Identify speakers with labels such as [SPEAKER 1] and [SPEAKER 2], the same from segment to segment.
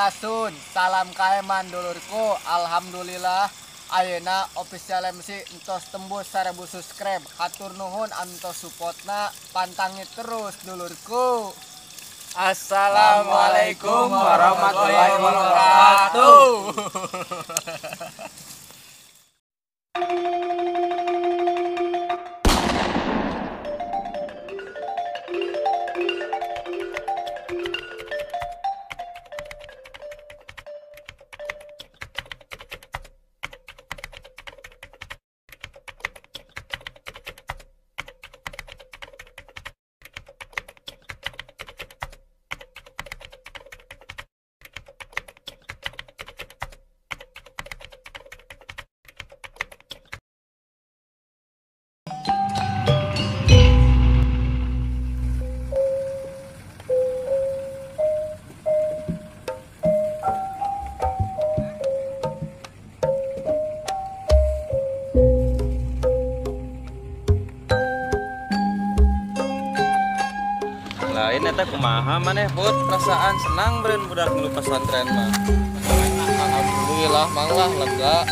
[SPEAKER 1] Sampurasun, salam kaeman dulurku. Alhamdulillah ayeuna official MC entos tembus 1000 subscribe. Hatur nuhun antos supportna, pantangin terus dulurku. Assalamualaikum warahmatullahi wabarakatuh.
[SPEAKER 2] Lain eta kumaha maneh Put perasaan senang beureun budak nu pesantren mah.
[SPEAKER 1] Alhamdulillah manglah lega.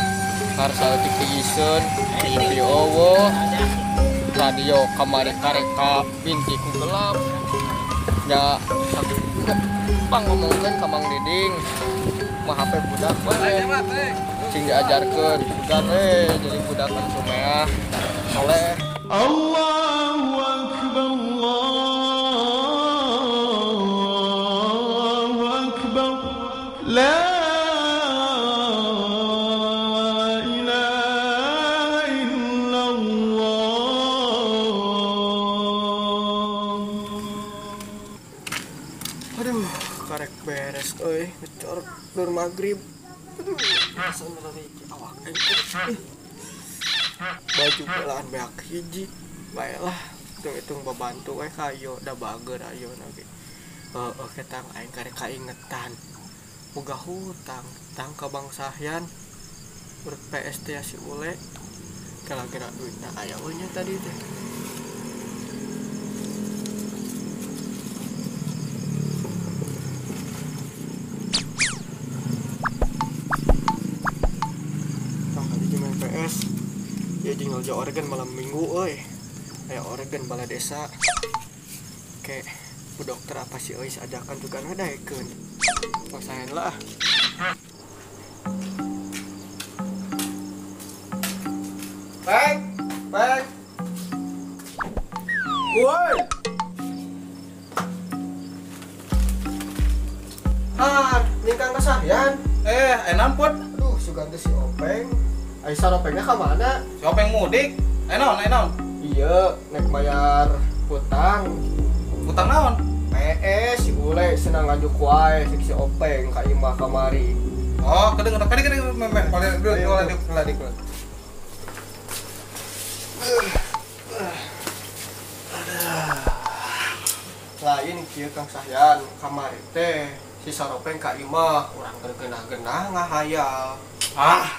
[SPEAKER 1] Karsa leutik diiseun TV eueuh. Radio kamari kareka binti ku gelap. Nya pang ngomongkeun ka Mang Diding. Mah HP budak bae. Cing diajarkeun sugan jadi budak kan sumeah. Soleh.
[SPEAKER 3] Allahu akbar. La ilaha illallah.
[SPEAKER 1] Aduh, karek beres euy, ngecor dur magrib. Aduh, saudara iki awak aing. Baju belaan beak hiji. Baiklah, hitung-hitung babantu we kayo da bager ayeuna ge. Ketang aing karek kaingetan. Boga hutang ka Bang Sahyan urut PST si Ule kira-kira duitnya aya we nya tadi teh. Tah tadi main PS ya jeung ngajak organ malam minggu euy. Aya organ bala desa. Oke, bu dokter apa sih euy ajakan juga ngadaekeun. Pasain lah. Bang. Woi. Ningkang Sahyan.
[SPEAKER 2] Enan Put.
[SPEAKER 1] Aduh, sugan teh si Openg. Ai saropengnya ka mana?
[SPEAKER 2] Si Openg mudik. Enon.
[SPEAKER 1] Iya, nek bayar hutang.
[SPEAKER 2] Utang naon?
[SPEAKER 1] PS si Ule senang ngajuk wae si Openg ka imah kamari.
[SPEAKER 2] Oh, kedengeran memeh. Ladik. Lain kieu Kang Sahyan kamari teh si saropeng ka imah urang gergenah-genah ngahayal.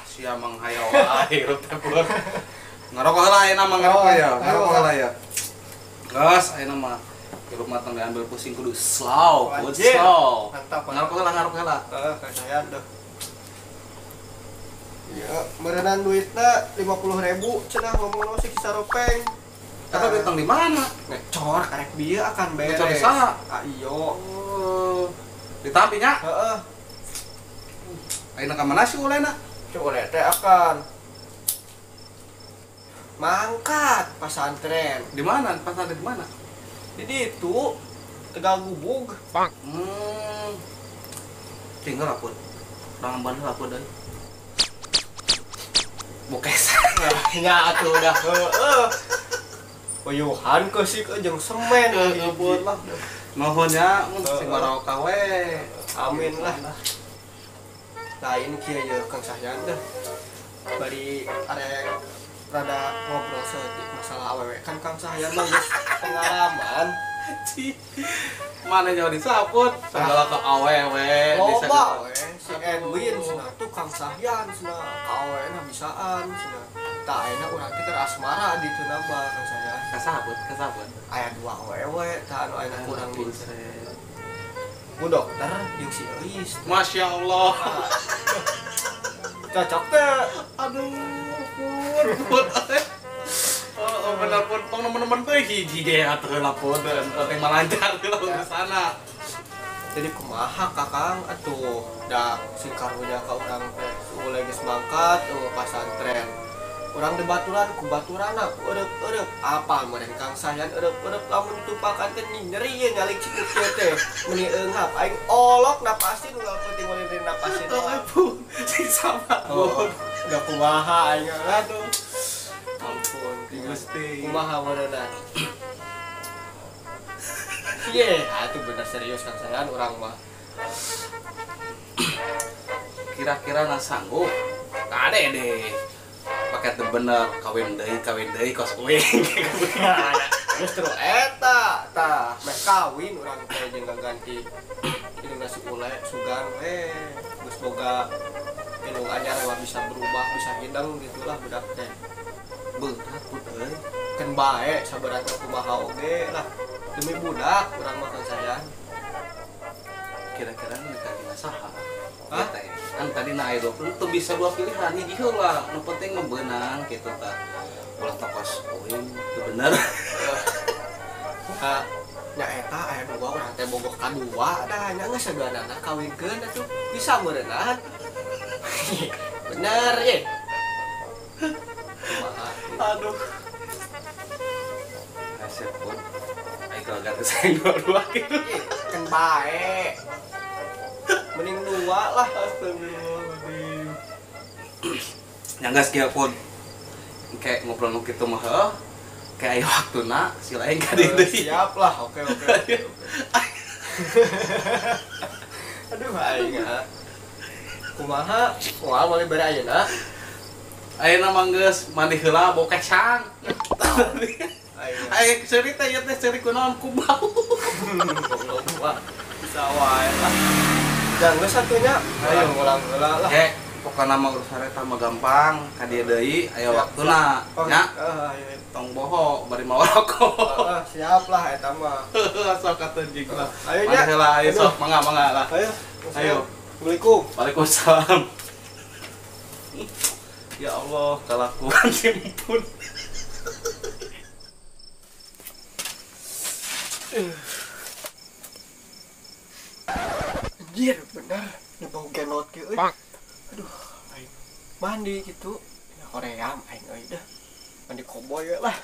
[SPEAKER 2] Sia mang hayal wae hirup teh Put. Ngarokok heula ayeuna mah ngarokok ya. Geus ayeuna mah hirup mah tong diambil pusing kudu slow, slow.
[SPEAKER 1] Mantap.
[SPEAKER 2] Ngarokok heula.
[SPEAKER 1] Kang Sahyan deh. Ya, merenan duitna 50.000 cenah ngomong si saropeng.
[SPEAKER 2] Tapi bentang di mana?
[SPEAKER 1] Ngecor karek bieu akan beres.
[SPEAKER 2] Ngecor di saha?
[SPEAKER 1] Iyo.
[SPEAKER 2] Di tampi nya?
[SPEAKER 1] Heeh.
[SPEAKER 2] Ayeuna ka mana sih ulena?
[SPEAKER 1] Ule teh akan mangkat pesantren.
[SPEAKER 2] Di mana? Pesantren di mana?
[SPEAKER 1] Di ditu Tegal Gubug.
[SPEAKER 2] Tinggal laput. Orang bandel laput deui. Bokes.
[SPEAKER 1] Nya atuh udah heeh. Puyuhan ke sih jeung semen
[SPEAKER 2] ngebut lah. Nuhun ya, mun sing barokah we.
[SPEAKER 1] Amin lah. Lain kieu ye Kang Sahyan teh. Bari arek rada ngobrol seutik masalah awewe kan Kang Sahyan mah geus pengalaman.
[SPEAKER 2] Mana jauh disaput segala ke awewe
[SPEAKER 1] Loba we si Edwin cenah tuh Kang Sahyan cenah ka awena bisaan cenah. Tah ayeuna urang teh asmara di teu nambah Kang Sahyan.
[SPEAKER 2] Kasabut.
[SPEAKER 1] Aya 2 awewe tah anu ayeuna kurang di.
[SPEAKER 2] ku dokter yang si Eis.
[SPEAKER 4] Masya Allah.
[SPEAKER 2] Cocok teh.
[SPEAKER 4] Aduh, pun. Oh, benar pun teman-teman tuh hiji ge atuh lapun penting melancar ke sana.
[SPEAKER 2] Jadi kumaha kakang atuh da si karunya ka urang teh uleh geus mangkat tuh pasantren. Urang di baturan ku baturana ku eureup apa meureun Kang Sahyan eureup lamun ditumpakan teh nyeri ye nyalik cikuk kieu teh meni eunghap aing olok napasin ulah penting ulin napasin.
[SPEAKER 4] Ampun, sing sama.
[SPEAKER 2] Oh, udah kumaha aing aduh. Ampun,
[SPEAKER 4] Gusti.
[SPEAKER 2] kumaha meureunna. Iya, itu bener serius Kang Sahyan urang mah.
[SPEAKER 4] Kira-kira na sanggup. Kade deh. Pakai teu bener kawin deui kos uing.
[SPEAKER 2] Justru eta tah meh kawin urang teh jeung ganti ini nasi ule sugan we geus boga ilung anyar mah bisa berubah bisa hidang gitulah budak teh.
[SPEAKER 4] Berat pun euy.
[SPEAKER 2] Kan bae saberat kumaha oge lah demi budak urang mah Kang Sahyan.
[SPEAKER 4] Kira-kira nikah dina saha?
[SPEAKER 2] Hah?
[SPEAKER 4] Teh. Kan tadi na aya 20 tuh bisa dua pilihan hiji heula. Nu penting mah beunang kitu tah. Ulah tokos uing teu bener.
[SPEAKER 2] Nya eta aya dua urang teh bogoh kadua dah nya geus saganana kawinkeun atuh bisa meureunna. Bener ye. Kumaha?
[SPEAKER 4] Aduh. Kasep pun. Ai kalau ganti saya dua-dua gitu.
[SPEAKER 2] Kan bae. Mending dua lah.
[SPEAKER 4] Astagfirullahaladzim. Nyanggas kieu pun. Kayak ngobrol nu kitu mah heuh. Kayak aya waktuna si lain ka dieu deui.
[SPEAKER 2] Siap lah. Oke. Aduh aing kumaha? Moal mulai bari ayeuna.
[SPEAKER 4] Ayeuna mah geus mandi heula bau kecang. Aya seuri teh ieu teh seuri kunaon ku bau.
[SPEAKER 2] Bisa wae lah. Jangan satunya. Ayo ulang heula lah.
[SPEAKER 4] Pokokna mah urusan eta mah gampang, ka dieu deui aya waktuna nya. Tong boho bari mawa rokok.
[SPEAKER 2] Siap lah eta mah.
[SPEAKER 4] Sok katunjing lah.
[SPEAKER 2] Ayo nya.
[SPEAKER 4] Heula ayo sok mangga lah.
[SPEAKER 2] Ayo.
[SPEAKER 4] Ayo.
[SPEAKER 2] Assalamualaikum.
[SPEAKER 4] Waalaikumsalam. Ya Allah, kelakuan simpun.
[SPEAKER 2] Anjir, bener. Nyebong genot kieu euy. Aduh, aing mandi gitu. Ya hoream aing euy dah. Mandi koboy we lah.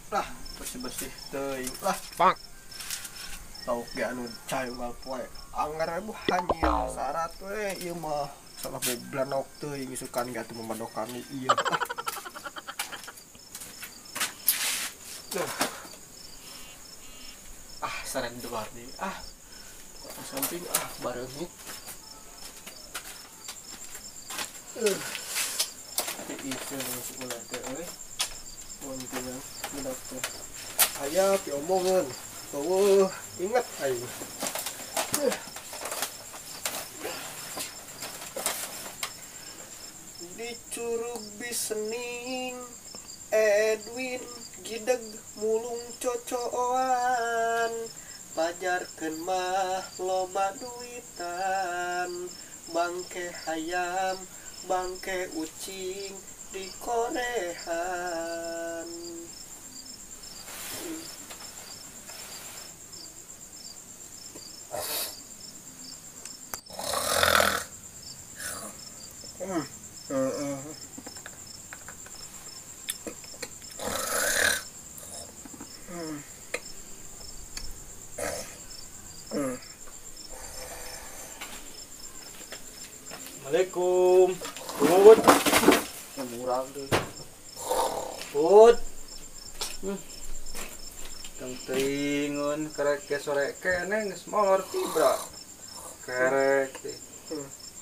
[SPEAKER 2] Lah, bersih-bersih teuing lah. Tau ge anu cai unggal poe. Anggar ibu hanya syarat we ieu mah salah beblanok teuing isukan ge atuh memandokan ieu. Saren luar nih. Ke samping bareungit. Itu sekolah teh euy. Wontenan budak teh. Aya piomongan. Oh, ingat aing. Di Curug Bisening Edwin gideg mulung cocoan pajarkeun mah loba duitan bangke hayam bangke ucing di korehan.
[SPEAKER 4] Assalamualaikum. Bud.
[SPEAKER 2] Murang tuh.
[SPEAKER 4] Bud. Kang teuingeun karek ke sore keneh geus molor tibra. Karek teh.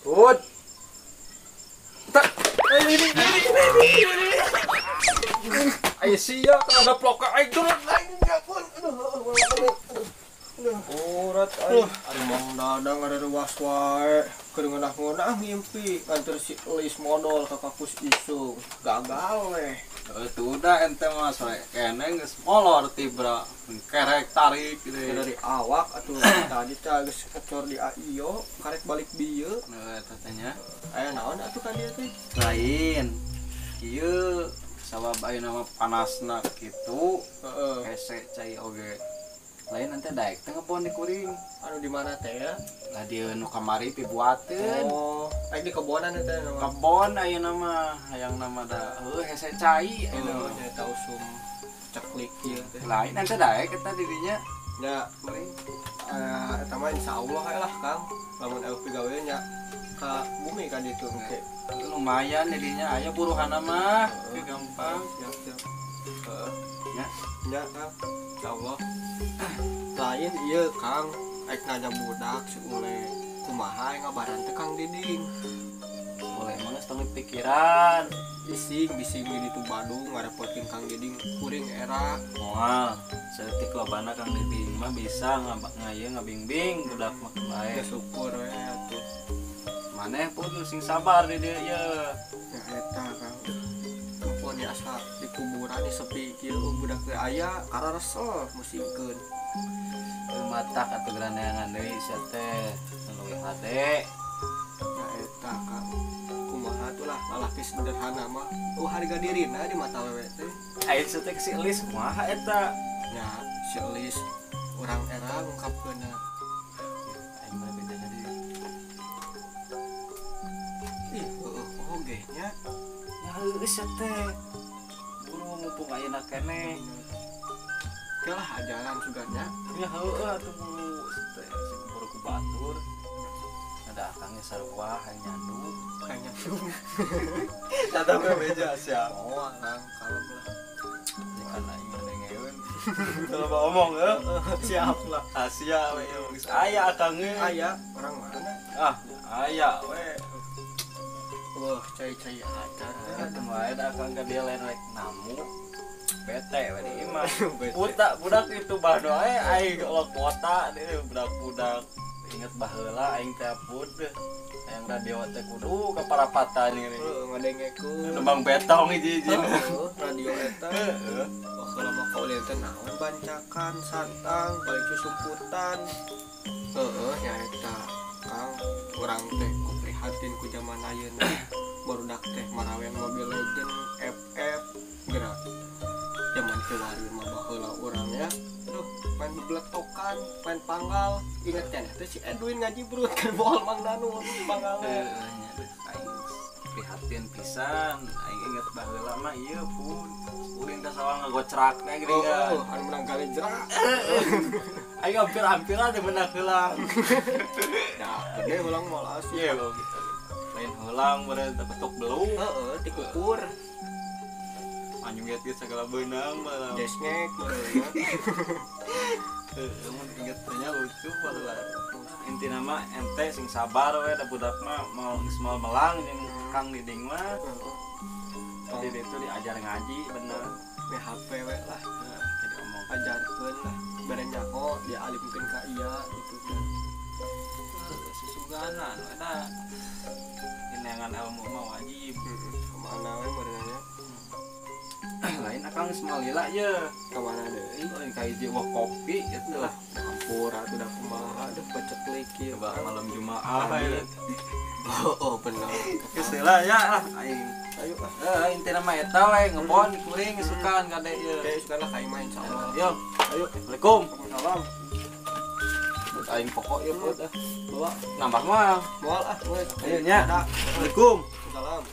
[SPEAKER 4] Bud. Tak. Ini. Ayo sia kada ploka aing turun aing enggak.
[SPEAKER 1] Urat aing. Ari Mang Dadang ada ruas wae. Keur ngeunah-ngeunah ngimpi nganter si Elis modal ka kampus Isung. Gagal weh.
[SPEAKER 4] Itu udah ente mah sore kene geus molor tibra kerek tarik gitu.
[SPEAKER 1] Dari awak atuh tadi teh geus ngecor di AIO karek balik dieu.
[SPEAKER 4] Tatanya
[SPEAKER 1] Aya naon atuh ka dieu teh?
[SPEAKER 4] lain. Ieu sabab ayeuna mah panasna kitu.
[SPEAKER 1] Heeh.
[SPEAKER 4] Hese cai oge. Lain nanti daek teh ngepon di kuring.
[SPEAKER 1] Anu di mana teh ya?
[SPEAKER 4] Lah dieu nu kamari pibuateun.
[SPEAKER 1] Oh, aing di kebonan teh nama.
[SPEAKER 4] Kebon ayeuna mah hayang nama da hese cai
[SPEAKER 1] Oh,
[SPEAKER 4] ayeuna.
[SPEAKER 1] nya usum ceklik ieu teh.
[SPEAKER 4] Lain nanti daek eta dirinya.
[SPEAKER 1] Ya,
[SPEAKER 4] Kuring.
[SPEAKER 1] eta mah insyaallah we lah Kang. Lamun aya pigawe nya ka bumi kan ditu engke.
[SPEAKER 4] Lumayan dirinya aya buruhana mah. Gampang.
[SPEAKER 1] Siap. Heeh.
[SPEAKER 4] Ya.
[SPEAKER 1] Ya, Kang. Insyaallah. Lain ieu Kang, aik nanya budak si Ule. Kumaha ngabaran teh Kang Diding.
[SPEAKER 4] Boleh mah geus teu pikiran.
[SPEAKER 1] Bising di ditu Badung ngarepotin Kang Diding kuring era.
[SPEAKER 4] Moal, setik lobana Kang Diding mah bisa ngayeu ngabimbing budak mah
[SPEAKER 1] Ya
[SPEAKER 4] bae.
[SPEAKER 1] syukur we atuh.
[SPEAKER 4] Maneh pun sing sabar di dieu ye.
[SPEAKER 1] Ya eta Kang. Mumpun di asa di kuburan di sepi kieu budak teh aya kararesel musingkeun.
[SPEAKER 4] Matak atuh grandeangan deui sia teh. Leuwih hade.
[SPEAKER 1] Ya eta Kang. Kumaha tuh lah lalaki sederhana mah. Harga dirina di mata wewe teh.
[SPEAKER 4] Ayeuna setek si Elis kumaha eta?
[SPEAKER 1] Ya si Elis urang era ngungkapkeunna.
[SPEAKER 4] Aing mah beda deui.
[SPEAKER 1] Ih, oge nya.
[SPEAKER 4] Ya heuh sia teh. Buru mumpung ayeuna keneh.
[SPEAKER 1] Oke lah ajaran sugarnya.
[SPEAKER 4] Ya heueuh atuh buru teh sing buru ku batur. Ada akangnya sarua hanyandu.
[SPEAKER 1] Kayaknya tuh.
[SPEAKER 4] Tata mah beja sia.
[SPEAKER 1] Oh, Kang, kalem lah.
[SPEAKER 4] Kan aing mah dengeun. Kalau mau ngomong ya.
[SPEAKER 1] Siap lah.
[SPEAKER 4] Asia we geus aya akangnya.
[SPEAKER 1] Aya orang mana?
[SPEAKER 4] Ah, aya we.
[SPEAKER 1] Wah, cai-cai ada.
[SPEAKER 4] Eta mah ada akang ka dia lain rek namu. Bete we di imah.
[SPEAKER 1] Bete.
[SPEAKER 4] Budak itu badoa aing kalau kuota dia budak-budak inget baheula aing teh pud yang radio teh kudu kaparapatan ini.
[SPEAKER 1] Ngadengekeun.
[SPEAKER 4] Nembang betong hiji-hiji.
[SPEAKER 1] Radio eta.
[SPEAKER 4] Heeh.
[SPEAKER 1] Kalau mah kaulin teh naon bancakan, santang, balik susumputan. Heeh, nya eta. Kang, urang teh ku prihatin ku zaman ayeuna. Barudak teh marawean Mobile Legend, FF, gerak. Zaman kewari mah baheula urang ya. Aduh, main bebletokan, main panggal. Ingat kan teh si Edwin ngaji brut kan bol Mang Danu panggal.
[SPEAKER 4] Aing prihatin pisan, aing inget baheula mah ieu pun. Uling teh sawang ngagocrak teh geuning.
[SPEAKER 1] Oh, anu menang kali jerak.
[SPEAKER 4] Aing hampir-hampir ada menang heulang.
[SPEAKER 1] Ya, gede ulang moal asli.
[SPEAKER 4] Iya lo gitu. Lain heulang beureun teh betuk belum.
[SPEAKER 1] Heeh, dikukur.
[SPEAKER 4] Anjing lihat segala benang malah.
[SPEAKER 1] Desngek beureunya.
[SPEAKER 4] Mun inget tanya lucu baheula. Intina mah ente sing sabar we da budak mah mau geus moal melang jeung Kang Diding mah. Jadi itu diajar ngaji bener.
[SPEAKER 1] BHP we lah.
[SPEAKER 4] Jadi omong
[SPEAKER 1] Ajarkeun lah. Barenya kok dialimkeun ka ieu gitu kan.
[SPEAKER 4] susugana anu eta. Inengan ilmu mah wajib.
[SPEAKER 1] Kemana we beureunya?
[SPEAKER 4] Lain akang geus malila ye.
[SPEAKER 1] Kemana deui?
[SPEAKER 4] Lain ka hiji wah kopi gitu lah.
[SPEAKER 1] Hampura tuh dah kumaha aduh paceklik ieu.
[SPEAKER 4] Coba malam Jumaah ya.
[SPEAKER 1] Oh, bener.
[SPEAKER 4] Geus heula ya lah aing.
[SPEAKER 1] Ayo lah.
[SPEAKER 4] Intina mah eta we ngebon kuring sukaan kade ieu.
[SPEAKER 1] Oke, sekarang ka imah insyaallah.
[SPEAKER 4] Yo,
[SPEAKER 1] Ayo.
[SPEAKER 4] Assalamualaikum.
[SPEAKER 1] Salam.
[SPEAKER 4] Buat aing pokok ya buat
[SPEAKER 1] Bawa
[SPEAKER 4] nambah mah.
[SPEAKER 1] moal ah, wes.
[SPEAKER 4] Ayo nya. Assalamualaikum.
[SPEAKER 1] Salam.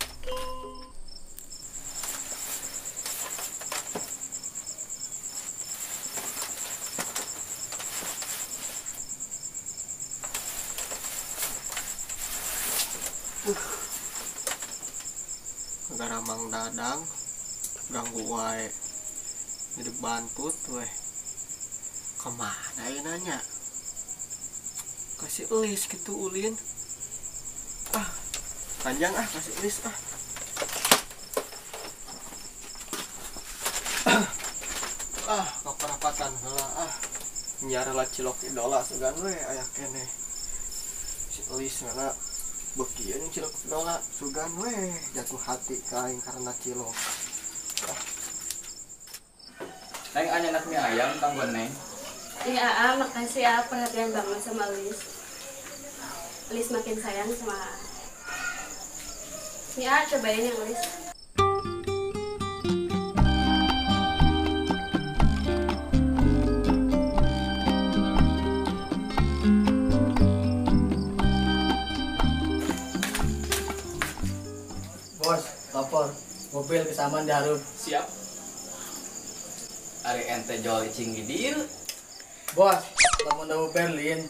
[SPEAKER 1] Gara Mang Dadang ganggu wae hidup bantut weh. Kemana ya nanya? Kasih Elis gitu ulin. Ah, panjang ah kasih Elis ah. Ah, keperapatan heula ah. nyiar lah cilok idola sugan we aya keneh si Elis ngana beki anu cilok idola sugan we jatuh hati ka aing karena cilok.
[SPEAKER 5] Neng anyanak mie ayam tanggon Neng.
[SPEAKER 6] Iya, makasih ya perhatian banget sama Lis. Lis makin sayang sama A. Ya, cobain yang Lis.
[SPEAKER 7] Bos, lapor. Mobil kesamaan diharum.
[SPEAKER 5] Siap. Ari ente jual icing di dieu.
[SPEAKER 7] Bos, lamun ada Berlin.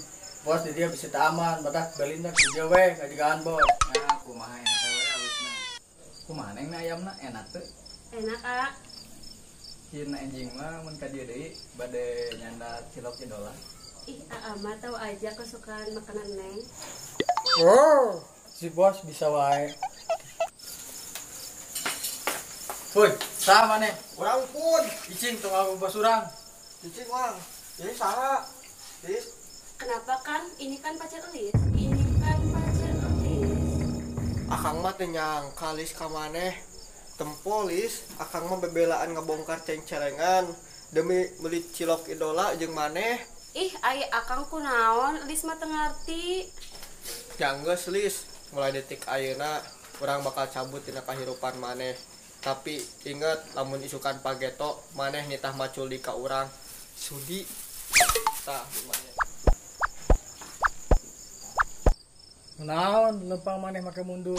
[SPEAKER 7] Bos di dia bisa aman, batak Berlin dah kerja we, ngajigaan bos.
[SPEAKER 5] Nah, kumaha ente we alusna. Kumaha Neng ayamna enak teu?
[SPEAKER 6] Enak, A.
[SPEAKER 5] Cina enjing mah mun ka dieu deui bade nyanda cilok idola.
[SPEAKER 6] Ih, A mah tahu aja kesukaan makanan Neng.
[SPEAKER 7] Oh, si bos bisa wae. Woi, sama nih.
[SPEAKER 1] Urang pun
[SPEAKER 7] Icing tuh aku bos urang.
[SPEAKER 1] cicing wang ini saha Lis
[SPEAKER 6] Kenapa kan? Ini kan pacar Lis. Ini kan pacar Lis.
[SPEAKER 1] akang mah teu nyangka Lis ka maneh tempo Lis akang mah bebelaan ngebongkar ceng-celengan demi meuli cilok idola jeung maneh.
[SPEAKER 6] Ih, ai akang kunaon? Lis mah teu ngarti.
[SPEAKER 1] Janggeus Lis mulai detik ayeuna urang bakal cabut tina kahirupan maneh. Tapi inget lamun isukan pageto maneh nitah macul di ka urang sudi tah maneh.
[SPEAKER 7] Naon, lempang maneh make mundur.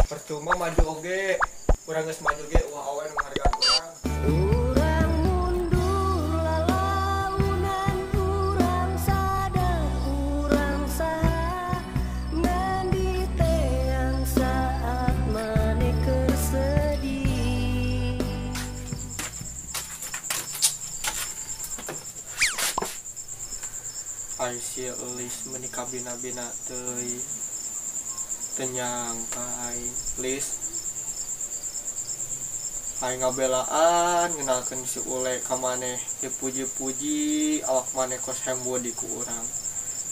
[SPEAKER 1] Percuma maju oge urang geus maju ge ulah awen menghargaan urang.
[SPEAKER 8] Urang mundur lalaunan urang sadar urang saha ngan teang saat maneh keur sedih.
[SPEAKER 1] Aisyah Lis menikah bina-bina teuy tenyangka aing Lis aing ngabelaan ngenalkeun si Ule ka maneh dipuji-puji awak maneh kos hembodi ku urang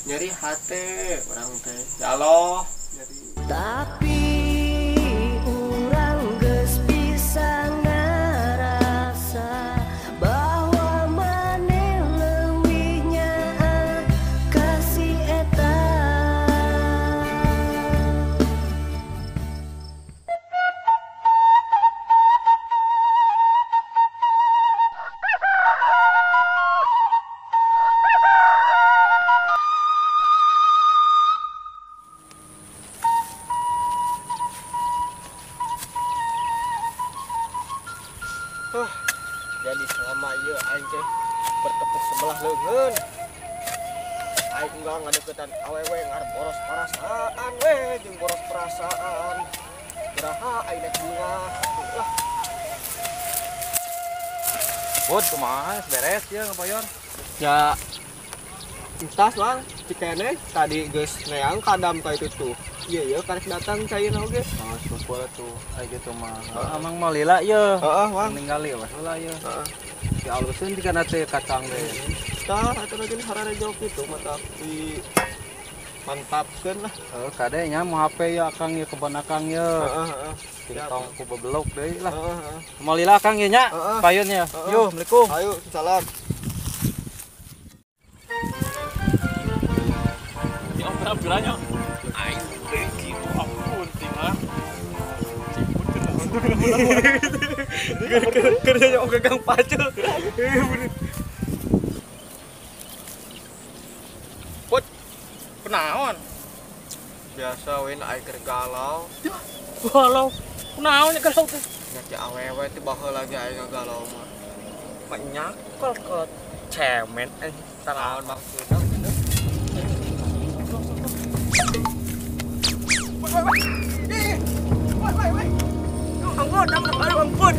[SPEAKER 1] nyeri hate urang teh ya Allah nyeri.
[SPEAKER 8] Tapi urang geus bisa ngarasa bahwa maneh leuwih nyaah kasih eta.
[SPEAKER 1] Jadi selama ieu aing teh bertepuk sebelah leungeun aing enggak ngadeukeutan awewe ngarep boros perasaan we jeung boros perasaan kumaha aing rek bunga lah.
[SPEAKER 4] Bud, kumaha beres ya ngabayar.
[SPEAKER 1] Ya entas lang cikene tadi geus neang kadam ka itu tuh iya karek datang cairna oge.
[SPEAKER 4] Oh, syukur tuh kayak gitu mah. Amang mau lila ya.
[SPEAKER 1] Heeh wang
[SPEAKER 4] Ningali wah lila ya.
[SPEAKER 1] heeh
[SPEAKER 4] Si alusin di kana teh kacang deh.
[SPEAKER 1] tah atuh lagi harare jauh kitu mah tapi mantapkeun lah.
[SPEAKER 4] Kade nya mau HP ya Kang ya keban Akang ya.
[SPEAKER 1] Heeh.
[SPEAKER 4] Tingtong ku bebelok deui lah.
[SPEAKER 1] Heeh.
[SPEAKER 4] Mau lila Kang ya nya.
[SPEAKER 1] Heeh.
[SPEAKER 4] Payunnya.
[SPEAKER 1] Heeh.
[SPEAKER 4] Yo, Assalamualaikum.
[SPEAKER 1] Ayo salam.
[SPEAKER 4] Ya om beranya. Aing beki ampun tinggal. Kerjanya om gagang pacul.
[SPEAKER 1] Put
[SPEAKER 4] Kenaon?
[SPEAKER 1] biasa wen aing keur galau
[SPEAKER 4] Galau. Kenaon nya galau teh?
[SPEAKER 1] nya ti awewe teh baheula lagi aing galau mah.
[SPEAKER 4] Menyakol ke cemen
[SPEAKER 1] Naon maksudna?
[SPEAKER 4] Ampun.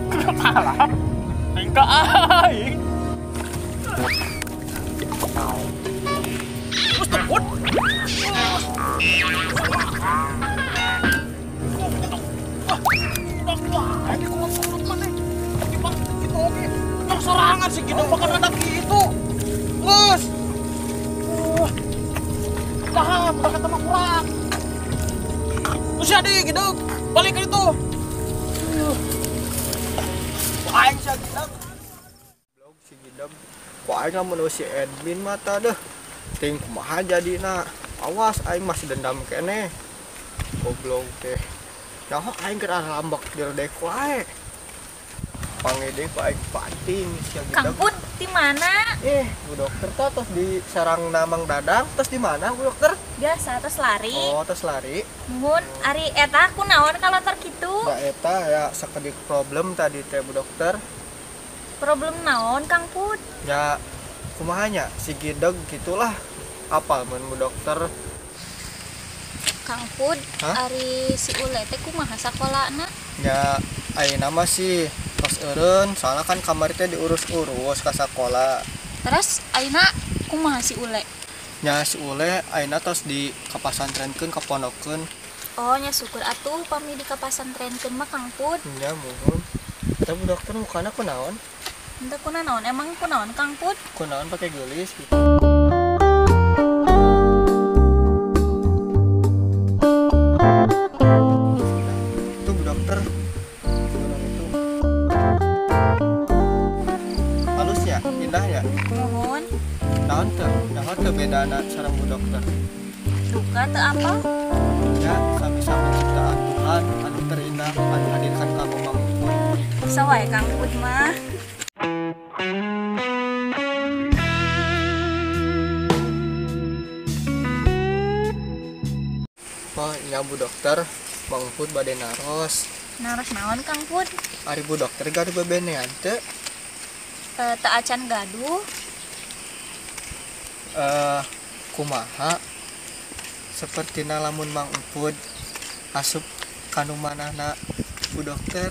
[SPEAKER 4] Kenapa? Enggak aing. Mustahil.
[SPEAKER 2] Kumaha si Gideg makan anak gitu. Geus. Kumaha budak eta mah kurang. Terus ya deui Gideg, balik ka ditu. Aing si Gideg. Blog si Gideg. Ku aing lamun si admin mata deh. Ting kumaha jadina. Awas aing masih dendam keneh. Goblok teh. Nah, aing keur arambak diredek wae. Pangede ku aing pating sia Gideg.
[SPEAKER 9] Kang Put di mana?
[SPEAKER 2] Bu dokter teh tos di sarang Namang Dadang, tos di mana Bu dokter?
[SPEAKER 9] Biasa terus lari.
[SPEAKER 2] Oh, tos lari.
[SPEAKER 9] Nuhun, ari eta kunaon kalau terkitu?
[SPEAKER 2] Da eta ya sakedik problem tadi teh Bu dokter.
[SPEAKER 9] Problem naon Kang Put?
[SPEAKER 2] Ya kumaha nya si Gideg gitulah. Apal mun Bu dokter.
[SPEAKER 9] Kang Put,
[SPEAKER 2] Hah?
[SPEAKER 9] ari si Ule teh kumaha sakolana?
[SPEAKER 2] Ya ayeuna mah sih tos eureun, soalnya kan kamari teh diurus-urus ka sakola.
[SPEAKER 9] Terus ayeuna kumaha si Ule?
[SPEAKER 2] Nya si Ule ayeuna tos di kapasantrenkeun kapondokeun.
[SPEAKER 9] Oh, nya syukur atuh pami di kapasantrenkeun mah Kang Put.
[SPEAKER 2] Nya muhun. Eta Bu dokter mukana kunaon?
[SPEAKER 9] Henteu kunaon, emang kunaon Kang Put?
[SPEAKER 2] Kunaon pake geulis gitu. Itu Bu dokter. Tolong itu. Halus ya, indah ya.
[SPEAKER 9] Nuhun,
[SPEAKER 2] Naon teu bedana sareng Bu dokter.
[SPEAKER 9] duka teu apa?
[SPEAKER 2] Ya, sami-sami ciptaan Tuhan anu terindah anu hadirkan ka Mamang Put.
[SPEAKER 9] Kusa wae Kang Put mah.
[SPEAKER 2] Oh, iya Bu dokter, Bang Put bade naros.
[SPEAKER 9] Naros naon Kang Put?
[SPEAKER 2] Ari Bu dokter gak ada bebenean teu?
[SPEAKER 9] Teu acan gaduh.
[SPEAKER 2] Kumaha sepertina lamun Mang Emput asup kanu manahna Bu dokter.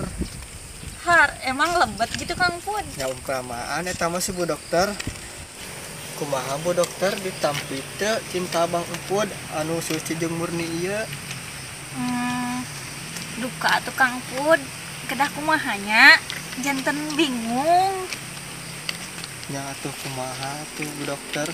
[SPEAKER 9] Har, emang lebet gitu Kang Put?
[SPEAKER 2] Ya umpamaan eta mah si Bu dokter. Kumaha Bu dokter ditampi teu cinta Bang Emput anu suci jeung murni ieu?
[SPEAKER 9] Duka tuh Kang Put. Kedah kumahanya janten bingung.
[SPEAKER 2] Nya atuh kumaha tuh Bu dokter?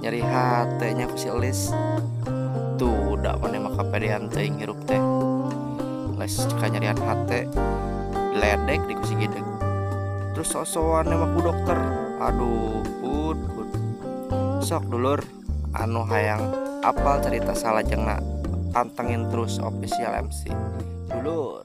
[SPEAKER 10] Nyeri hatenya ku si Elis tuh udah mana mah kapedean teuing hirup teh les ceka nyerian hate ledek di ku si Gideg terus sok-sokan mah ku dokter. Aduh put sok dulur anu hayang apal cerita salajengna pantengin terus official MC dulur.